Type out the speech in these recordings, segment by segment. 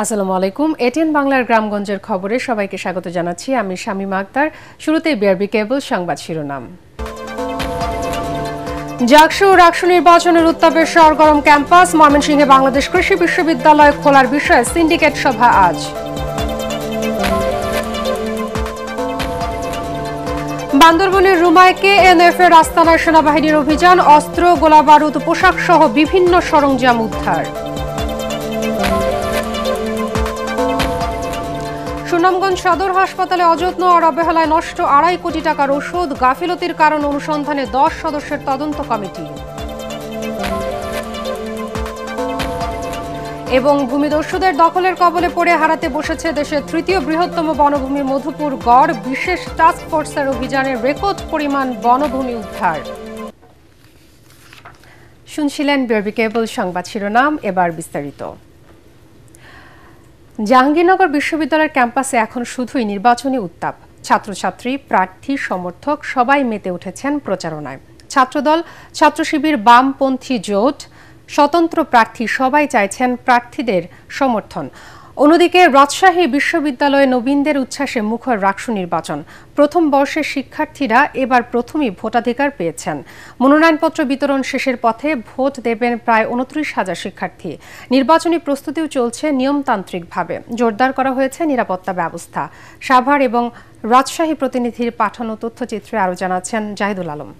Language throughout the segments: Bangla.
আসসালামু আলাইকুম। এটিএন বাংলার গ্রামগঞ্জের খবরে সবাইকে স্বাগত জানাচ্ছি। আমি শামীমা আক্তার। শুরুতেই বিআরবি কেবল সংবাদ শিরোনাম। জাকসু ও রাকসু নির্বাচনের উত্তাপে সরগরম ক্যাম্পাস। ময়মনসিংহে বাংলাদেশ কৃষি বিশ্ববিদ্যালয় খোলার বিষয়ে সিন্ডিকেট সভা আজ। বান্দরবনের রুমায় কেএনএফ এর আস্তানায় সেনাবাহিনীর অভিযান। অস্ত্র, গোলাবারুদ, পোশাক সহ বিভিন্ন সরঞ্জাম উদ্ধার। সুনামগঞ্জ সদর হাসপাতালে অযত্ন আর অবহেলায় নষ্ট 2.5 কোটি টাকার ওষুধ। গাফিলতির কারণ অনুসন্ধানে 10 সদস্যের তদন্ত কমিটি। এবং ভূমিদস্যুদের দখলের কবলে পড়ে হারাতে বসেছে দেশের তৃতীয় বৃহত্তম বনভূমি মধুপুর গড়। বিশেষ টাস্ক ফোর্সের অভিযানে রেকর্ড পরিমাণ বনভূমি উদ্ধার। শুনছিলেন বিআরবি কেবল সংবাদ শিরোনাম, এবার বিস্তারিত। জাহাঙ্গীরনগর বিশ্ববিদ্যালয়ের ক্যাম্পাসে এখন শুধুই নির্বাচনী উত্তাপ। ছাত্রছাত্রী, প্রার্থী, সমর্থক সবাই মেতে উঠেছেন প্রচারণায়। ছাত্রদল, ছাত্র শিবির, বামপন্থী জোট, স্বতন্ত্র প্রার্থী সবাই চাইছেন প্রার্থীদের সমর্থন। অন্যদিকে রাজশাহী বিশ্ববিদ্যালয়ে নবীনদের উচ্ছ্বাসে মুখর রাকসু নির্বাচন। প্রথম বর্ষের শিক্ষার্থীরা এবার প্রথমেই ভোটাধিকার পেয়েছেন। মনোনয়নপত্র বিতরণ শেষের পথে ভোট দেবেন প্রায় 29,000 শিক্ষার্থী। নির্বাচনী প্রস্তুতিও চলছে নিয়মতান্ত্রিকভাবে। জোরদার করা হয়েছে নিরাপত্তা ব্যবস্থা। সাভার এবং রাজশাহী প্রতিনিধির পাঠানো তথ্যচিত্রে আরও জানাচ্ছেন জাহিদুল আলম।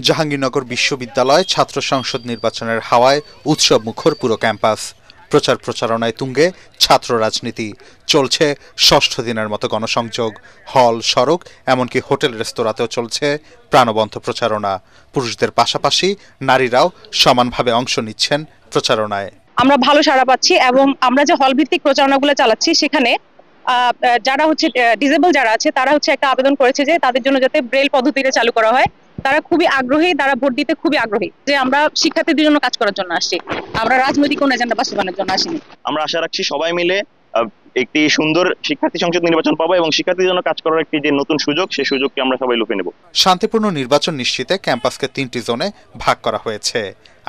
জাহাঙ্গীরনগর বিশ্ববিদ্যালয় ছাত্র সংসদ নির্বাচনের হাওয়ায় উৎসব মুখর পুরো ক্যাম্পাস। প্রচারণায় তুঙ্গে ছাত্র রাজনীতি। চলছে ষষ্ঠ দিনের মতো গণসংযোগ। হল, সড়ক, এমনকি হোটেল রেস্তোরাঁতেও চলছে প্রাণবন্ত প্রচারণা। পুরুষদের পাশাপাশি নারীরাও সমানভাবে অংশ নিচ্ছেন প্রচারণায়। আমরা ভালো সাড়া পাচ্ছি এবং আমরা যে হল ভিত্তিক প্রচারণাগুলো চালাচ্ছি সেখানে যারা ডিসেবল যারা আছে তারা একটা আবেদন করেছে যে তাদের জন্য যাতে ব্রেল পদ্ধতিতে চালু করা হয়। তারা খুবই আগ্রহী, তারা ভোট দিতে খুবই আগ্রহী। যে আমরা শিক্ষার্থীদের জন্য কাজ করার জন্য আসছি, আমরা রাজনৈতিক কোন এজেন্ডা বাস্তবায়নের জন্য আসিনি। আমরা আশা রাখছি সবাই মিলে একটি সুন্দর শিক্ষার্থী সংসদ নির্বাচন পাবো এবং শিক্ষার্থীদের জন্য কাজ করার একটি যে নতুন সুযোগ, সেই সুযোগকে আমরা সবাই লুফে নেব। শান্তিপূর্ণ নির্বাচন নিশ্চিতে ক্যাম্পাসকে 3টি জোনে ভাগ করা হয়েছে।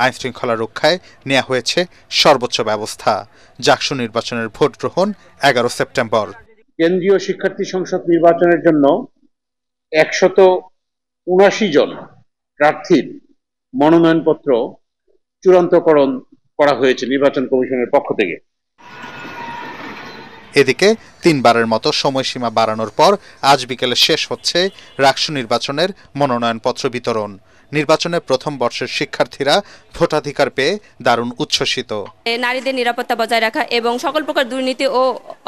আইন শৃঙ্খলা রক্ষায় নেওয়া হয়েছে সর্বোচ্চ ব্যবস্থা। জাকসু নির্বাচনের ভোট গ্রহণ 11 সেপ্টেম্বর। কেন্দ্রীয় শিক্ষার্থী সংসদ নির্বাচনের জন্য 179 জন প্রার্থীর মনোনয়নপত্র চূড়ান্তকরণ করা হয়েছে নির্বাচন কমিশনের পক্ষ থেকে। এদিকে 3বারের মতো সময়সীমা বাড়ানোর পর আজ বিকেলে শেষ হচ্ছে রাকসু নির্বাচনের মনোনয়নপত্র বিতরণ। নির্বাচনের প্রথম বর্ষের শিক্ষার্থীরা ভোটাধিকার পেয়ে দারুণ উচ্ছ্বসিত। নারীদের নিরাপত্তা বজায় রাখা এবং সকল প্রকার দুর্নীতি ও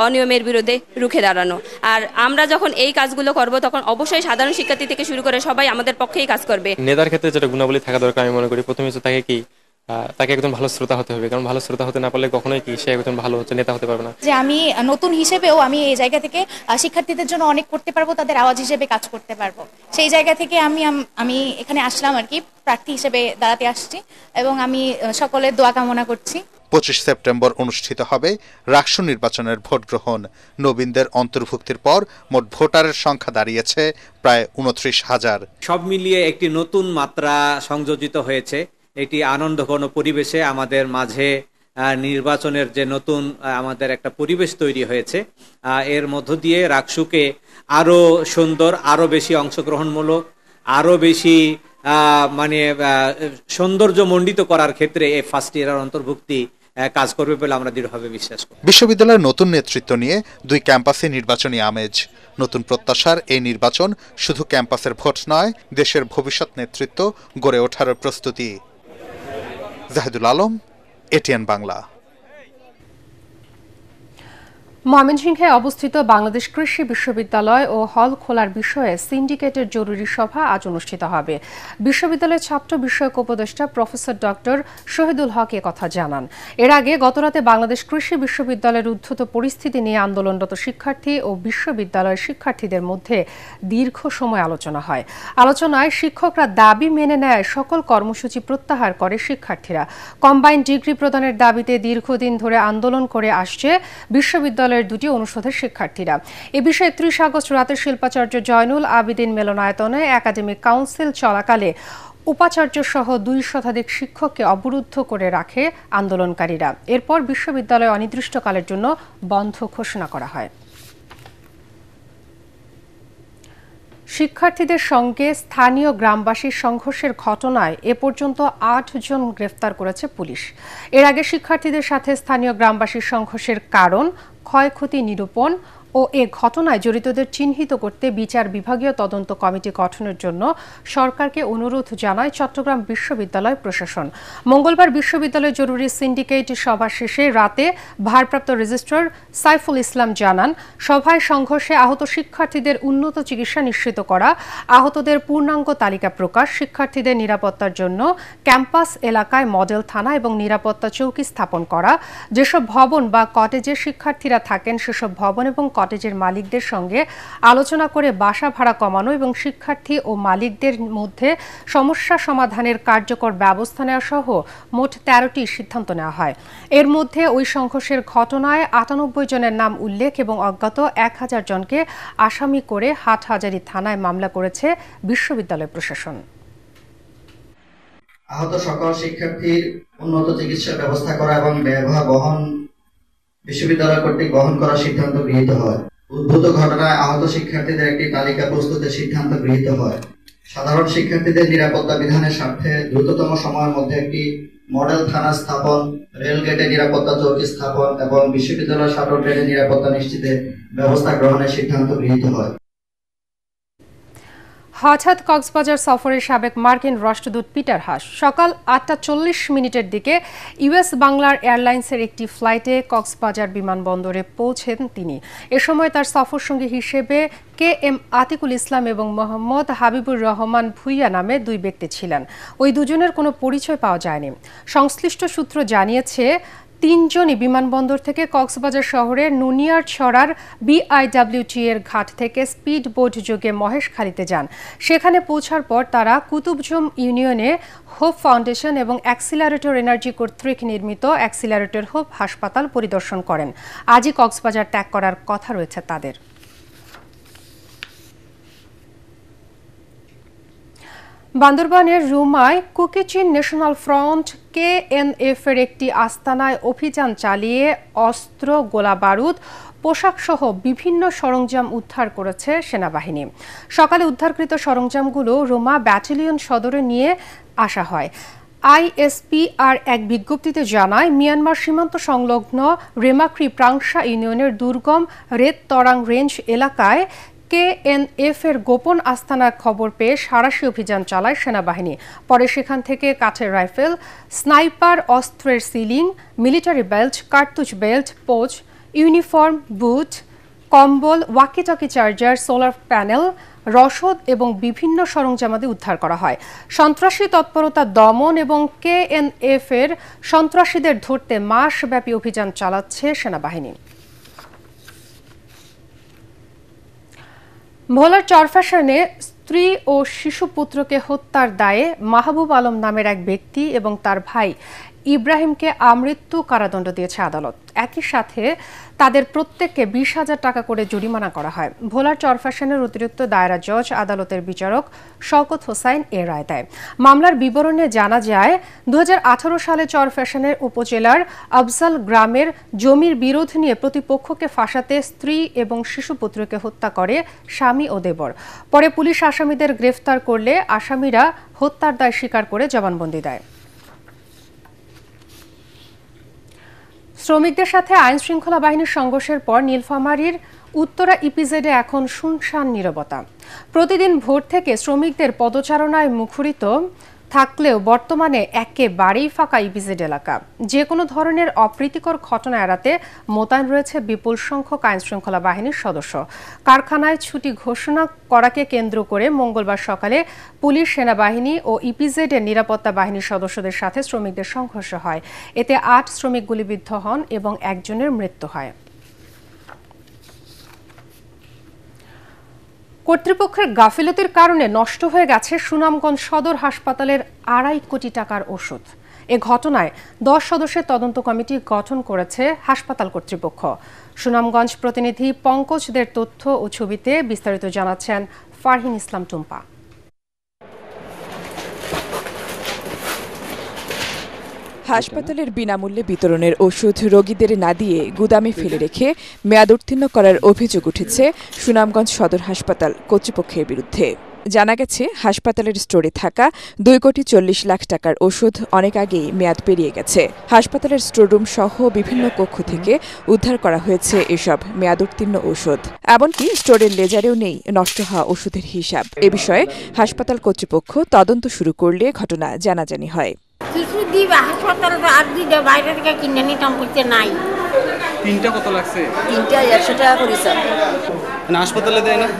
অনিয়মের বিরুদ্ধে রুখে দাঁড়ানো। আর আমরা যখন এই কাজগুলো করব তখন অবশ্যই সাধারণ শিক্ষার্থী থেকে শুরু করে সবাই আমাদের পক্ষেই কাজ করবে। নেতার ক্ষেত্রে যেটা গুণাবলী থাকা দরকার আমি মনে করি, প্রথমে তাকে একজন ভালো শ্রোতা হতে হবে, কারণ ভালো শ্রোতা হতে না পারলে কখনোই সে একজন ভালো নেতা হতে পারবে না। যে আমি নতুন হিসেবেও আমি এই জায়গা থেকে শিক্ষার্থীদের জন্য অনেক করতে পারবো, তাদের আওয়াজ হিসেবে কাজ করতে পারবো। সেই জায়গা থেকে আমি এখানে আসলাম আর কি, প্রার্থী হিসেবে দাঁড়াতে আসছি এবং আমি সকলের দোয়া কামনা করছি। 25 সেপ্টেম্বর অনুষ্ঠিত হবে রাকসু নির্বাচনের ভোট গ্রহণ। নবীনদের অন্তর্ভুক্তির পর মোট ভোটারের সংখ্যা দাঁড়িয়েছে প্রায় 29,000। সব মিলিয়ে একটি নতুন মাত্রা সংযোজিত হয়েছে। এটি আনন্দঘন পরিবেশে আমাদের মাঝে নির্বাচনের যে নতুন আমাদের একটা পরিবেশ তৈরি হয়েছে, এর মধ্য দিয়ে রাকসুকে আরো সুন্দর, আরো বেশি অংশগ্রহণমূলক, আরো বেশি সৌন্দর্যমণ্ডিত করার ক্ষেত্রে এই ফার্স্ট ইয়ারের অন্তর্ভুক্তি কাজ করবে বলে আমরা দৃঢ়ভাবে বিশ্বাস করি। বিশ্ববিদ্যালয়ের নতুন নেতৃত্ব নিয়ে 2 ক্যাম্পাসে নির্বাচনী আমেজ। নতুন প্রত্যাশার এই নির্বাচন শুধু ক্যাম্পাসের ভোট নয়, দেশের ভবিষ্যৎ নেতৃত্ব গড়ে ওঠার প্রস্তুতি। জাহিদুল আলম, এটিএন বাংলা। ময়মনসিংহে অবস্থিত বাংলাদেশ কৃষি বিশ্ববিদ্যালয় ও হল খোলার বিষয়ে সিন্ডিকেটের জরুরি সভা আজ অনুষ্ঠিত হবে। বিশ্ববিদ্যালয়ের ছাত্র বিষয়ক উপদেষ্টা প্রফেসর ডক্টর শহীদুল হক কথা জানান। এর আগে গতরাতে বাংলাদেশ কৃষি বিশ্ববিদ্যালয়ের উদ্ধত পরিস্থিতি নিয়ে আন্দোলনরত শিক্ষার্থী ও বিশ্ববিদ্যালয়ের শিক্ষার্থীদের মধ্যে দীর্ঘ সময় আলোচনা হয়। আলোচনায় শিক্ষকরা দাবি মেনে নেয় সকল কর্মসূচি প্রত্যাহার করে শিক্ষার্থীরা। কম্বাইন্ড ডিগ্রি প্রদানের দাবিতে দীর্ঘদিন ধরে আন্দোলন করে আসছে বিশ্ববিদ্যালয় 2টি অনুষদের শিক্ষার্থীরা। এ বিষয়ে 31 আগস্ট রাতে শিল্পাচার্য জয়নুল আবেদিন মিলনায়তনে একাডেমিক কাউন্সিল চলাকালে উপাচার্য সহ 2 শতাধিক শিক্ষককে অবরুদ্ধ করে রাখে আন্দোলনকারীরা। এরপর বিশ্ববিদ্যালয় অনির্দিষ্টকালের জন্য বন্ধ ঘোষণা করা হয়। শিক্ষার্থীদের সঙ্গে স্থানীয় গ্রামবাসীর সংঘর্ষের ঘটনায় এ পর্যন্ত 8 জন গ্রেফতার করেছে পুলিশ। এর আগে শিক্ষার্থীদের সাথে স্থানীয় গ্রামবাসীর সংঘর্ষের কারণ, ক্ষয়ক্ষতি নিরূপণ ও এ ঘটনায় জড়িতদের চিহ্নিত করতে বিচার বিভাগীয় তদন্ত কমিটি গঠনের জন্য সরকারকে অনুরোধ জানায় চট্টগ্রাম বিশ্ববিদ্যালয় প্রশাসন। মঙ্গলবার বিশ্ববিদ্যালয় জরুরি সিন্ডিকেট সভা শেষে রাতে ভারপ্রাপ্ত রেজিস্ট্রার সাইফুল ইসলাম জানান, সভায় সংঘর্ষে আহত শিক্ষার্থীদের উন্নত চিকিৎসা নিশ্চিত করা, আহতদের পূর্ণাঙ্গ তালিকা প্রকাশ, শিক্ষার্থীদের নিরাপত্তার জন্য ক্যাম্পাস এলাকায় মডেল থানা এবং নিরাপত্তা চৌকি স্থাপন করা, যেসব ভবন বা কটেজে শিক্ষার্থীরা থাকেন সেসব ভবন এবং কটেজের মালিকদের সঙ্গে আলোচনা করে বাসা ভাড়া কমানো এবং শিক্ষার্থী ও মালিকদের মধ্যে সমস্যা সমাধানের কার্যকর ব্যবস্থা নেওয়া সহ মোট 13টি সিদ্ধান্ত নেওয়া হয়। এর মধ্যে ওই সংঘর্ষের ঘটনায় 98 জনের নাম উল্লেখ এবং অজ্ঞাত 1000 জনকে আসামি করে হাটহাজারী থানায় মামলা করেছে বিশ্ববিদ্যালয় প্রশাসন। আহত সকল শিক্ষার্থীর উন্নত চিকিৎসার ব্যবস্থা করা এবং ব্যয়ভার বহন বিশ্ববিদ্যালয় কর্তৃক বহন করার সিদ্ধান্ত গৃহীত হয়। উদ্ভূত ঘটনায় আহত শিক্ষার্থীদের একটি তালিকা প্রস্তুতের সিদ্ধান্ত গৃহীত হয়। সাধারণ শিক্ষার্থীদের নিরাপত্তা বিধানের স্বার্থে দ্রুততম সময়ের মধ্যে একটি মডেল থানা স্থাপন, রেলগেটে নিরাপত্তা চৌকি স্থাপন এবং বিশ্ববিদ্যালয় শাটল ট্রেনের নিরাপত্তা নিশ্চিতে ব্যবস্থা গ্রহণের সিদ্ধান্ত গৃহীত হয়। হঠাৎ কক্সবাজার সফরের সাবেক মার্কিন রাষ্ট্রদূত পিটার হাস সকাল 8:40 দিকে ইউএস বাংলার এয়ারলাইন্সের একটি ফ্লাইটে কক্সবাজার বিমানবন্দরে পৌঁছেন তিনি। এ সময় তার সফরসঙ্গী হিসেবে KM আতিকুল ইসলাম এবং মোহাম্মদ হাবিবুর রহমান ভুইয়া নামে 2 ব্যক্তি ছিলেন। ওই দুজনের কোনো পরিচয় পাওয়া যায়নি। সংশ্লিষ্ট সূত্র জানিয়েছে, 3 জনই বিমানবন্দর থেকে কক্সবাজার শহরের নুনিয়ার ছড়ার BIWT এর ঘাট থেকে স্পিড বোট যোগে মহেশখালীতে যান। সেখানে পৌঁছার পর তারা কুতুবজুম ইউনিয়নে হোপ ফাউন্ডেশন এবং অ্যাক্সিলারেটর এনার্জি কর্তৃক নির্মিত অ্যাক্সিলারেটর হোপ হাসপাতাল পরিদর্শন করেন। আজই কক্সবাজার ত্যাগ করার কথা রয়েছে তাদের। বান্দরবানের রুমায় কুকিচিন ন্যাশনাল ফ্রন্ট KNF এর একটি আস্তানায় অভিযান চালিয়ে অস্ত্র, গোলাবারুদ, পোশাকসহ বিভিন্ন সরঞ্জাম উদ্ধার করেছে সেনাবাহিনী। সকালে উদ্ধারকৃত সরঞ্জামগুলো রুমা ব্যাটালিয়ন সদরে নিয়ে আসা হয়। ISPR এক বিজ্ঞপ্তিতে জানায়, মিয়ানমার সীমান্ত সংলগ্ন রেমাক্রি প্রাংশা ইউনিয়নের দুর্গম রেদ তরাং রেঞ্জ এলাকায় KNF এর গোপন আস্তানার খবর পেয়ে সাঁড়াশি অভিযান চালায় সেনাবাহিনী। পরে সেখান থেকে কাঠের রাইফেল, স্নাইপার অস্ত্রের সিলিং, মিলিটারি বেল্ট, কার্তুজ বেল্ট, পোচ, ইউনিফর্ম, বুট, কম্বল, ওয়াকিটকি চার্জার, সোলার প্যানেল, রসদ এবং বিভিন্ন সরঞ্জামাদি উদ্ধার করা হয়। সন্ত্রাসী তৎপরতা দমন এবং KNF এর সন্ত্রাসীদের ধরতে মাসব্যাপী অভিযান চালাচ্ছে সেনাবাহিনী। ভোলার চরফ্যাশনে স্ত্রী ও শিশুপুত্রকে হত্যার দায়ে মাহবুব আলম নামের এক ব্যক্তি এবং তার ভাই ইব্রাহিমকে আমৃত্যু কারাদণ্ড দিয়েছে আদালত। একই সাথে তাদের প্রত্যেককে 20,000 টাকা করে জরিমানা করা হয়। ভোলার চরফ্যাশনের অতিরিক্ত দায়রা জজ আদালতের বিচারক শওকত হোসাইন এ রায় দেয়। মামলার বিবরণে জানা যায়, 2018 সালে চরফ্যাশনের উপজেলার আফজাল গ্রামের জমির বিরোধ নিয়ে প্রতিপক্ষকে ফাঁসাতে স্ত্রী এবং শিশুপুত্রকে হত্যা করে স্বামী ও দেবর। পরে পুলিশ আসামিদের গ্রেফতার করলে আসামিরা হত্যার দায় স্বীকার করে জবানবন্দি দেয়। শ্রমিকদের সাথে আইন শৃঙ্খলা বাহিনীর সংঘর্ষের পর নীলফামারীর উত্তরা ইপিজেডে এখন শুনশান নীরবতা। প্রতিদিন ভোর থেকে শ্রমিকদের পদচারণায় মুখরিত থাকলেও বর্তমানে একেবারেই ফাঁকা ইপিজেড এলাকা। যে কোনো ধরনের অপ্রীতিকর ঘটনা এড়াতে মোতায়েন রয়েছে বিপুল সংখ্যক আইন শৃঙ্খলা বাহিনীর সদস্য। কারখানায় ছুটি ঘোষণা করাকে কেন্দ্র করে মঙ্গলবার সকালে পুলিশ, সেনাবাহিনী ও ইপিজেডের নিরাপত্তা বাহিনীর সদস্যদের সাথে শ্রমিকদের সংঘর্ষ হয়। এতে 8 শ্রমিক গুলিবিদ্ধ হন এবং একজনের মৃত্যু হয়। কর্তৃপক্ষের গাফিলতির কারণে নষ্ট হয়ে গেছে সুনামগঞ্জ সদর হাসপাতালের 2.5 কোটি টাকার ওষুধ। এ ঘটনায় 10 সদস্যের তদন্ত কমিটি গঠন করেছে হাসপাতাল কর্তৃপক্ষ। সুনামগঞ্জ প্রতিনিধি পঙ্কজদের তথ্য ও ছবিতে বিস্তারিত জানাচ্ছেন ফারহিন ইসলাম টুম্পা। হাসপাতালের বিনামূল্যে বিতরণের ওষুধ রোগীদের না দিয়ে গুদামে ফেলে রেখে মেয়াদ উত্তীর্ণ করার অভিযোগ উঠেছে সুনামগঞ্জ সদর হাসপাতাল কর্তৃপক্ষের বিরুদ্ধে। জানা গেছে, হাসপাতালের স্টোরে থাকা 2,40,00,000 টাকার ওষুধ অনেক আগেই মেয়াদ পেরিয়ে গেছে। হাসপাতালের স্টোররুম সহ বিভিন্ন কক্ষ থেকে উদ্ধার করা হয়েছে এসব মেয়াদ উত্তীর্ণ ওষুধ। এমনকি স্টোরের লেজারেও নেই নষ্ট হওয়া ওষুধের হিসাব। এ বিষয়ে হাসপাতাল কর্তৃপক্ষ তদন্ত শুরু করলে ঘটনা জানাজানি হয়। কিছু দিবা হাসপাতাল আর দিদা বাইরে থেকে কিনে নিতাম করতে নাই। তিনটা কত লাগছে? তিনটা 100 টাকা করেছে। না হাসপাতালে দেয় না?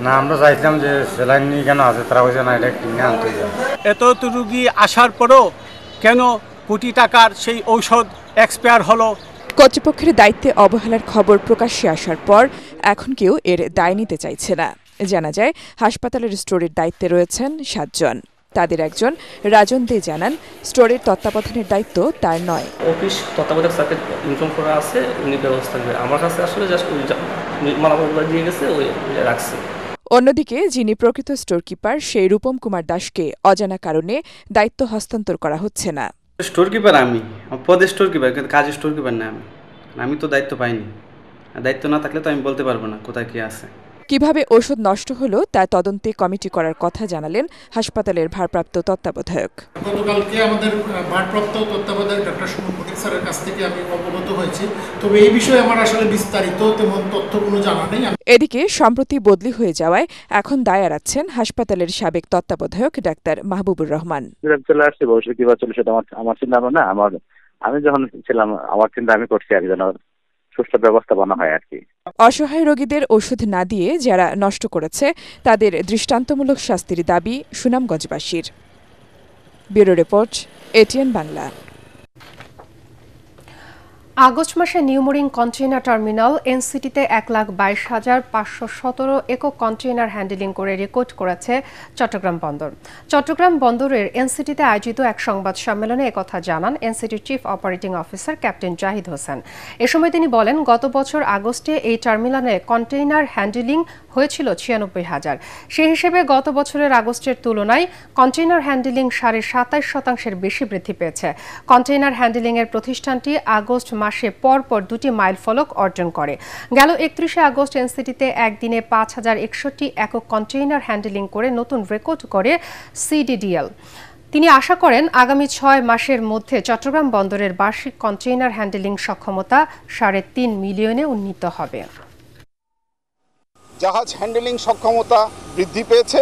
না, আমরা চাইছিলাম যে স্যালাইন নিয়ে কেন আছে, তারা বলছে না এটা কিনে আনতে হবে। এত রোগী আসার পরও কেন কোটি টাকার সেই ঔষধ এক্সপায়ার হলো? কর্তৃপক্ষের দায়িত্বে অবহেলার খবর প্রকাশ্যে আসার পর এখন কেউ এর দায় নিতে চাইছে না। জানা যায়, হাসপাতালের স্টোরের দায়িত্বে রয়েছেন 7 জন। তাদের একজন রাজন দে জানান, স্টোরের তত্ত্বাবধানের দায়িত্ব তার নয়। অফিস তত্ত্বাবধায়ক স্যারকে ইনফর্ম করা আছে, উনি ব্যবস্থা নেবে। আমার কাছে আসলে জাস্ট মালামাল দিয়ে গেছে, ওই রাখছে। অন্যদিকে যিনি প্রকৃত স্টোর কিপার সেই রূপম কুমার দাসকে অজানা কারণে দায়িত্ব হস্তান্তর করা হচ্ছে না। স্টোর কিপার আমি, পদে স্টোর কিপার, কিন্তু কাজে স্টোর কিপার না আমি তো দায়িত্ব পাইনি। দায়িত্ব না থাকলে তো আমি বলতে পারবো না কোথায় কি আছে। কিভাবে ওষুধ নষ্ট হলো তা তদন্তে কমিটি করার কথা জানালেন হাসপাতালের ভারপ্রাপ্ত তত্ত্বাবধায়ক। গতকালকে আমাদের ভারপ্রাপ্ত তত্ত্বাবধায়ক ডক্টর সুমন ফটিক স্যারের কাছ থেকে আমি অবগত হয়েছি, তবে এই বিষয়ে আমার আসলে বিস্তারিত তেমন তথ্য কোনো জানা নেই। এদিকে সম্প্রতি বদলি হয়ে যাওয়ায় এখন দায় এড়াচ্ছেন হাসপাতালের সাবেক তত্ত্বাবধায়ক ডাক্তার মাহবুবুর রহমান। চলে আসছে ভবিষ্যৎ কিভাবে চলে সেটা আমার চিন্তা ভাবনা না। আমি যখন ছিলাম আমার চিন্তা আমি করছি আর যেন সুষ্ঠু ব্যবস্থাপনা হয় আর কি। অসহায় রোগীদের ওষুধ না দিয়ে যারা নষ্ট করেছে তাদের দৃষ্টান্তমূলক শাস্তির দাবি সুনামগঞ্জবাসীর। Bureau report, ATN Bangla. আগস্ট মাসে নিউমোরিং কন্টেইনার টার্মিনাল এনসিটিতে 1,22,517 একক কন্টেইনার হ্যান্ডেলিং করে রেকর্ড করেছে চট্টগ্রাম বন্দর। চট্টগ্রাম বন্দরের এনসিটিতে আয়োজিত এক সংবাদ সম্মেলনে একথা জানান এনসিটির chief operating officer captain Zahid Hossain. এ সময় তিনি বলেন, গত বছর আগস্টে এই টার্মিনালে কন্টেইনার হ্যান্ডেলিং হয়েছিল 96,000। সেই হিসেবে গত বছরের আগস্টের তুলনায় কন্টেইনার হ্যান্ডেলিং 27.5% বেশি বৃদ্ধি পেয়েছে। কন্টেইনার হ্যান্ডেলিংয়ের প্রতিষ্ঠানটি আগস্ট মাসে পরপর 2টি মাইল ফলক অর্জন করে। গেল 31শে আগস্ট এনসিটিতে একদিনে 5,061 একক কন্টেইনার হ্যান্ডেলিং করে নতুন রেকর্ড করে সিডিডিএল। তিনি আশা করেন আগামী 6 মাসের মধ্যে চট্টগ্রাম বন্দরের বার্ষিক কন্টেইনার হ্যান্ডেলিং সক্ষমতা 3.5 মিলিয়নে উন্নীত হবে। জাহাজ হ্যান্ডেলিং সক্ষমতা বৃদ্ধি পেয়েছে,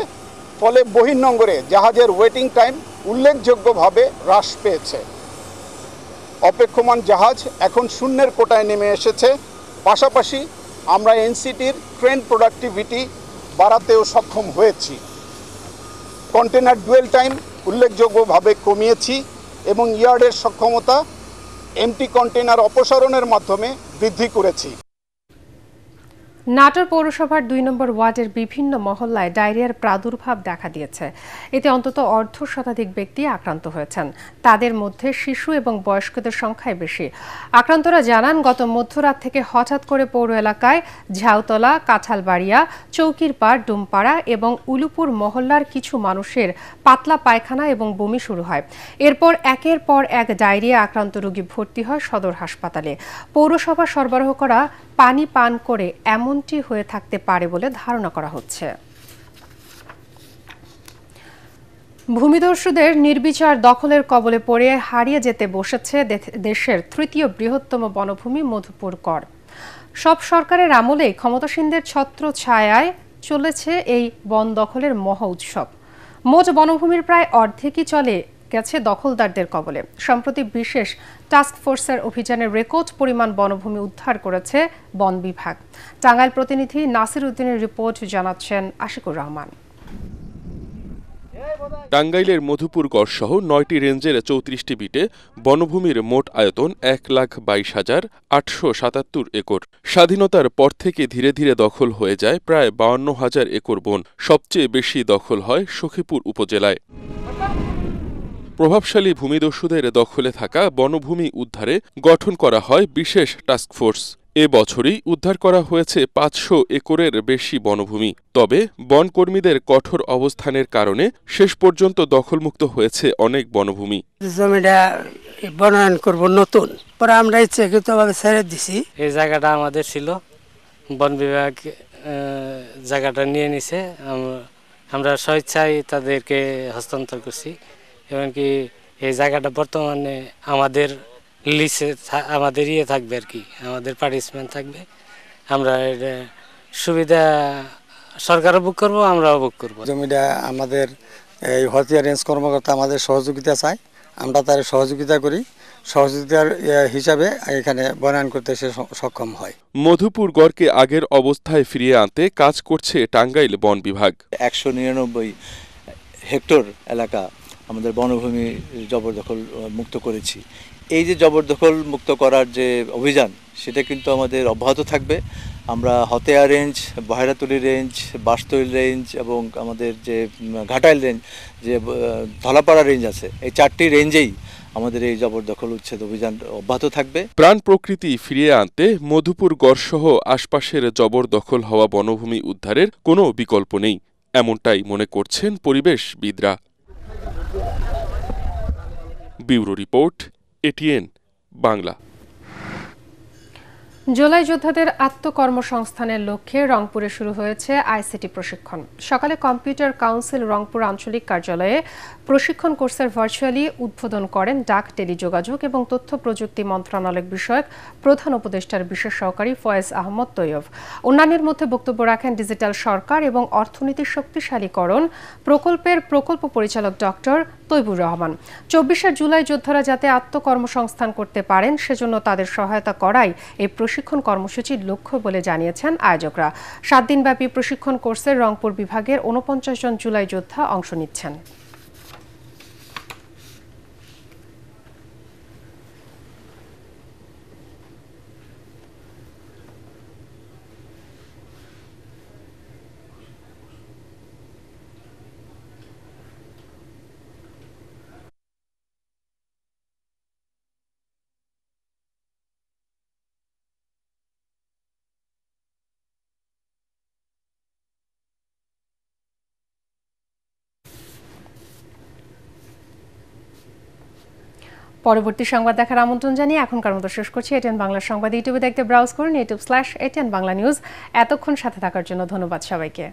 ফলে বহির্নোঙরে জাহাজের ওয়েটিং টাইম উল্লেখযোগ্যভাবে হ্রাস পেয়েছে। অপেক্ষমান জাহাজ এখন শূন্যের কোটায় নেমে এসেছে। পাশাপাশি আমরা এনসিটির ট্রেন প্রোডাক্টিভিটি বাড়াতেও সক্ষম হয়েছি। কন্টেনার ডুয়েল টাইম উল্লেখযোগ্যভাবে কমিয়েছি এবং ইয়ার্ডের সক্ষমতা এমটি কন্টেনার অপসারণের মাধ্যমে বৃদ্ধি করেছি। নাটোর পৌরসভার 2 নম্বর ওয়ার্ডের বিভিন্ন মহল্লায় ডায়রিয়ার প্রাদুর্ভাব দেখা দিয়েছে। এতে অন্তত 1/2 ব্যক্তি আক্রান্ত হয়েছেন। তাদের মধ্যে শিশু এবং বয়স্কদের সংখ্যাই বেশি। আক্রান্তরা জানান, গত মধ্যরাত থেকে হঠাৎ করে পৌর এলাকায় ঝাউতলা, কাঁঠালবাড়িয়া, চৌকির পাড়, ডুমপাড়া এবং উলুপুর মহল্লার কিছু মানুষের পাতলা পায়খানা এবং বমি শুরু হয়। এরপর একের পর এক ডায়রিয়া আক্রান্ত রোগী ভর্তি হয় সদর হাসপাতালে। পৌরসভা সরবরাহ করা পানি পান করে এমনটি হয়ে থাকতে পারে বলে ধারণা করা হচ্ছে। ভূমিদস্যুদের নির্বিচার দখলের কবলে পড়ে হারিয়ে যেতে বসেছে দেশের 3য় বৃহত্তম বনভূমি মধুপুর গড়। সব সরকারের আমলেই ক্ষমতাসীনদের ছত্র ছায়ায় চলেছে এই বন দখলের মহা উৎসব। মোট বনভূমির প্রায় অর্ধেকই চলে গেছে দখলদারদের কবলে। সম্প্রতি বিশেষ টাস্ক ফোর্সের অভিযানে রেকর্ড পরিমাণ বনভূমি উদ্ধার করেছে বন বিভাগ। টাঙ্গাইল প্রতিনিধি নাসির উদ্দিনের রিপোর্ট, জানাচ্ছেন আশিকুর রহমান। টাঙ্গাইলের মধুপুর গড় সহ 9টি রেঞ্জের 34টি বিটে বনভূমির মোট আয়তন 1,22,877 একর। স্বাধীনতার পর থেকে ধীরে ধীরে দখল হয়ে যায় প্রায় 52,000 একর বন। সবচেয়ে বেশি দখল হয় সখীপুর উপজেলায়। প্রভাবশালী ভূমিদস্যুদের দখলে থাকা বনভূমি উদ্ধারে গঠন করা হয় বিশেষ টাস্কফোর্স। এ বছরই উদ্ধার করা হয়েছে 500 একরের বেশি বনভূমি। তবে বনকর্মীদের কঠোর অবস্থানের কারণে শেষ পর্যন্ত দখলমুক্ত হয়েছে অনেক বনভূমি। জমিটা বনায়ন করব নতুন, পরে আমরা ইচ্ছাকৃতভাবে ছেড়ে দিছি। এই জায়গাটা আমাদের ছিল, বন বিভাগ জায়গাটা নিয়ে নিছে, আমরা স্বেচ্ছায় তাদেরকে হস্তান্তর করছি। এমনকি এই জায়গাটা বর্তমানে আমাদের লিসে আমাদের থাকবে আর কি, আমাদের পার্টিসিপেন্ট থাকবে। আমরা সুবিধা সরকারও বুক করব, আমরাও বুক করব। জমিটা আমাদের এই হতিয়া রেঞ্জ কর্মকর্তা আমাদের সহযোগিতা চায়, আমরা তার সহযোগিতা করি, সহযোগিতার হিসাবে এখানে বনায়ন করতে সে সক্ষম হয়। মধুপুর গড়কে আগের অবস্থায় ফিরিয়ে আনতে কাজ করছে টাঙ্গাইল বন বিভাগ। 199 হেক্টর এলাকা আমাদের বনভূমি জবরদখল মুক্ত করেছি। এই যে জবরদখল মুক্ত করার যে অভিযান, সেটা কিন্তু আমাদের অব্যাহত থাকবে। আমরা হতেয়া রেঞ্জ, বহেরাতুলি রেঞ্জ, বাঁশতৈল রেঞ্জ এবং আমাদের যে ঘাটাইল রেঞ্জ, যে ধলাপাড়া রেঞ্জ আছে, এই 4টি রেঞ্জেই আমাদের এই জবরদখল উচ্ছেদ অভিযান অব্যাহত থাকবে। প্রাণ প্রকৃতি ফিরিয়ে আনতে মধুপুর গড়সহ আশপাশের জবরদখল হওয়া বনভূমি উদ্ধারের কোনো বিকল্প নেই, এমনটাই মনে করছেন পরিবেশবিদরা। Bureau report, ATN Bangla. জুলাই যোদ্ধাদের আত্মকর্মসংস্থানের লক্ষ্যে রংপুরে শুরু হয়েছে আইসিটি প্রশিক্ষণ। সকালে কম্পিউটার কাউন্সিল রংপুর আঞ্চলিক কার্যালয়ে প্রশিক্ষণ কোর্সের ভার্চুয়ালি উদ্বোধন করেন ডাক, টেলিযোগাযোগ এবং তথ্য প্রযুক্তি মন্ত্রণালয় বিষয়ক প্রধান উপদেষ্টার বিশেষ সহকারী ফয়েজ আহমদ তৈয়ব। অন্যান্যের মধ্যে বক্তব্য রাখেন ডিজিটাল সরকার এবং অর্থনীতির শক্তিশালীকরণ প্রকল্পের প্রকল্প পরিচালক ডক্টর তৈবুর রহমান। 24শে জুলাই যোদ্ধারা যাতে আত্মকর্মসংস্থান করতে পারেন, সেজন্য তাদের সহায়তা করাই এই প্রশিক্ষণ কর্মসূচির লক্ষ্য বলে জানিয়েছেন আয়োজকরা। 7 দিনব্যাপী প্রশিক্ষণ কোর্সের রংপুর বিভাগের 49 জন জুলাই যোদ্ধা অংশ নিচ্ছেন। পরবর্তী সংবাদ দেখার আমন্ত্রণ জানিয়ে এখনকার মতো শেষ করছি। এটিএন বাংলা সংবাদ ইউটিউবে দেখতে ব্রাউজ করুন youtube/ATN বাংলা নিউজ। এতক্ষণ সাথে থাকার জন্য ধন্যবাদ সবাইকে।